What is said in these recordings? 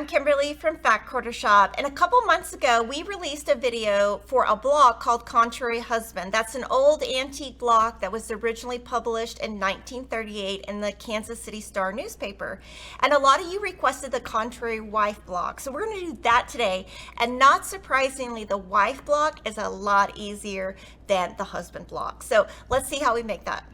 I'm Kimberly from Fat Quarter Shop, and a couple months ago we released a video for a blog called Contrary Husband. That's an old antique blog that was originally published in 1938 in the Kansas City Star newspaper. And a lot of you requested the Contrary Wife blog, so we're going to do that today. And not surprisingly, the wife blog is a lot easier than the husband blog. So let's see how we make that.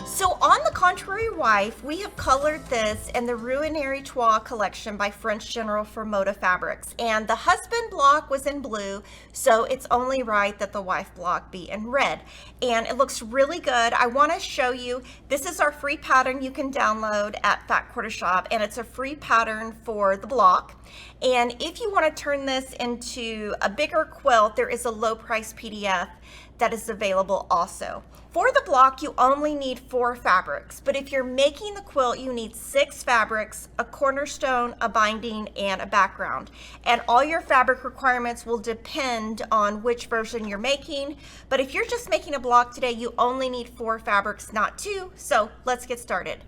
So on the Contrary Wife, we have colored this in the Ruinary Trois collection by French General for Moda Fabrics. And the husband block was in blue, so it's only right that the wife block be in red. And it looks really good. I want to show you, this is our free pattern you can download at Fat Quarter Shop, and it's a free pattern for the block. And if you want to turn this into a bigger quilt, there is a low price PDF that is available also. For the block, you only need 4 fabrics, but if you're making the quilt, you need 6 fabrics, a cornerstone, a binding, and a background. And all your fabric requirements will depend on which version you're making, but if you're just making a block today, you only need 4 fabrics, not 2, so let's get started.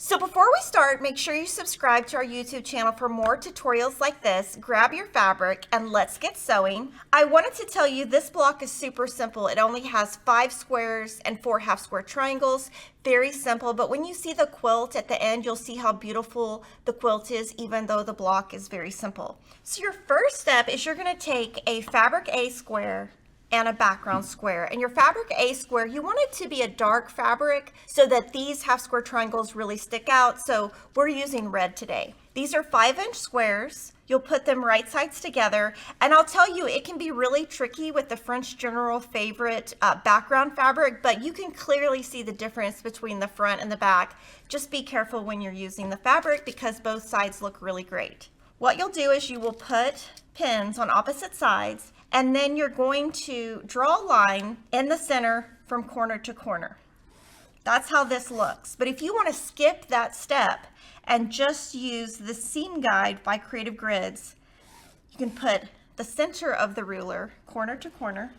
So before we start, make sure you subscribe to our YouTube channel for more tutorials like this. Grab your fabric and let's get sewing. I wanted to tell you this block is super simple. It only has 5 squares and 4 half square triangles. Very simple, but when you see the quilt at the end, you'll see how beautiful the quilt is, even though the block is very simple. So your first step is you're gonna take a fabric A square and a background square. And your fabric A square, you want it to be a dark fabric so that these half square triangles really stick out. So we're using red today. These are 5-inch squares. You'll put them right sides together. And I'll tell you, it can be really tricky with the French General favorite background fabric, but you can clearly see the difference between the front and the back. Just be careful when you're using the fabric because both sides look really great. What you'll do is you will put pins on opposite sides, and then you're going to draw a line in the center from corner to corner. That's how this looks. But if you want to skip that step and just use the seam guide by Creative Grids, you can put the center of the ruler corner to corner,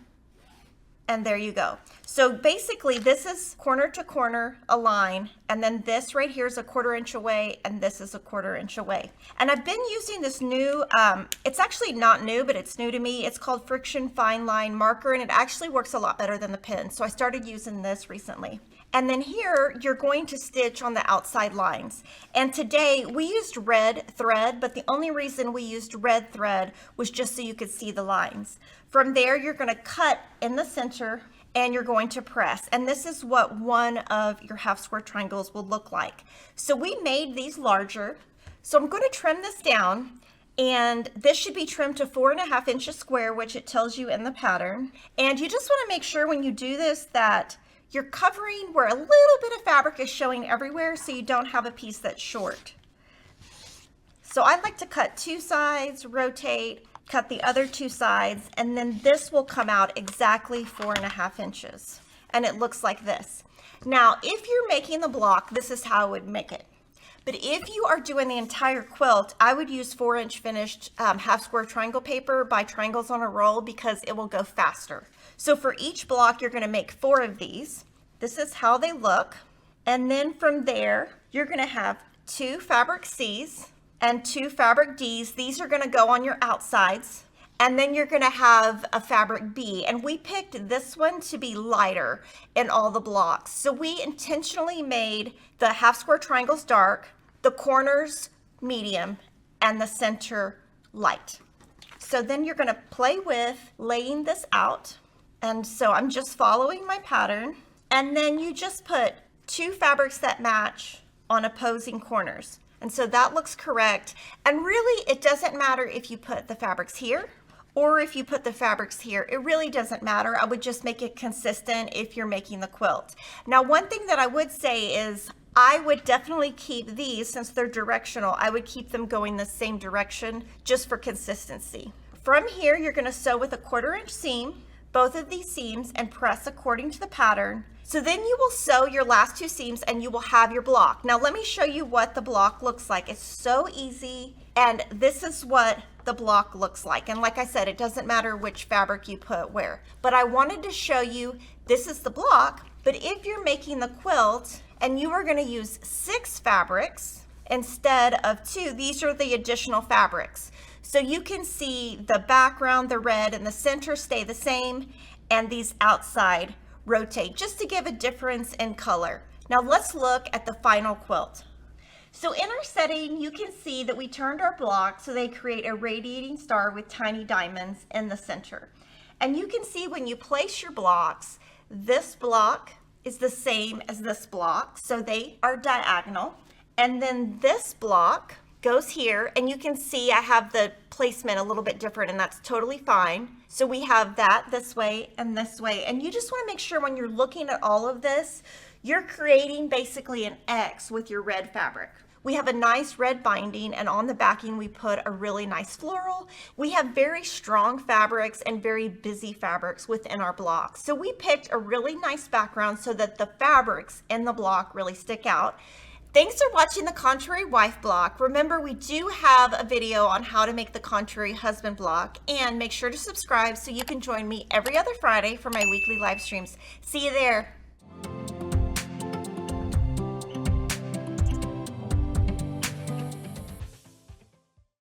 and there you go. So basically this is corner to corner a line, and then this right here is a 1/4 inch away, and this is a 1/4 inch away. And I've been using this new, it's actually not new, but it's new to me. It's called Friction Fine Line Marker, and it actually works a lot better than the pen. So I started using this recently. And then here, you're going to stitch on the outside lines. And today, we used red thread, but the only reason we used red thread was just so you could see the lines. From there, you're gonna cut in the center, and you're going to press. And this is what one of your half square triangles will look like. So we made these larger. So I'm gonna trim this down, and this should be trimmed to 4.5 inches square, which it tells you in the pattern. And you just wanna make sure when you do this that you're covering where a little bit of fabric is showing everywhere so you don't have a piece that's short. So I like to cut 2 sides, rotate, cut the other 2 sides, and then this will come out exactly 4.5 inches. And it looks like this. Now, if you're making the block, this is how I would make it. But if you are doing the entire quilt, I would use 4-inch finished half square triangle paper by Triangles on a Roll because it will go faster. So for each block, you're gonna make 4 of these. This is how they look. And then from there, you're gonna have 2 fabric C's and 2 fabric D's. These are gonna go on your outsides. And then you're gonna have a fabric B. And we picked this one to be lighter in all the blocks. So we intentionally made the half square triangles dark, the corners medium, and the center light. So then you're gonna play with laying this out. And so I'm just following my pattern. And then you just put 2 fabrics that match on opposing corners. And so that looks correct. And really, it doesn't matter if you put the fabrics here or if you put the fabrics here. It really doesn't matter. I would just make it consistent if you're making the quilt. Now, one thing that I would say is I would definitely keep these, since they're directional, I would keep them going the same direction just for consistency. From here, you're gonna sew with a 1/4 inch seam, both of these seams, and press according to the pattern. So then you will sew your last 2 seams and you will have your block. Now let me show you what the block looks like. It's so easy, and this is what the block looks like. And like I said, it doesn't matter which fabric you put where, but I wanted to show you this is the block. But if you're making the quilt and you are going to use 6 fabrics instead of 2, these are the additional fabrics. So you can see the background, the red, and the center stay the same, and these outside rotate just to give a difference in color. Now let's look at the final quilt. So in our setting, you can see that we turned our blocks so they create a radiating star with tiny diamonds in the center. And you can see when you place your blocks, this block is the same as this block, so they are diagonal. And then this block goes here, and you can see I have the placement a little bit different, and that's totally fine. So we have that this way and this way. And you just want to make sure when you're looking at all of this, you're creating basically an X with your red fabric. We have a nice red binding, and on the backing we put a really nice floral. We have very strong fabrics and very busy fabrics within our block. So we picked a really nice background so that the fabrics in the block really stick out. Thanks for watching the Contrary Wife block. Remember, we do have a video on how to make the Contrary Husband block, and make sure to subscribe so you can join me every other Friday for my weekly live streams. See you there.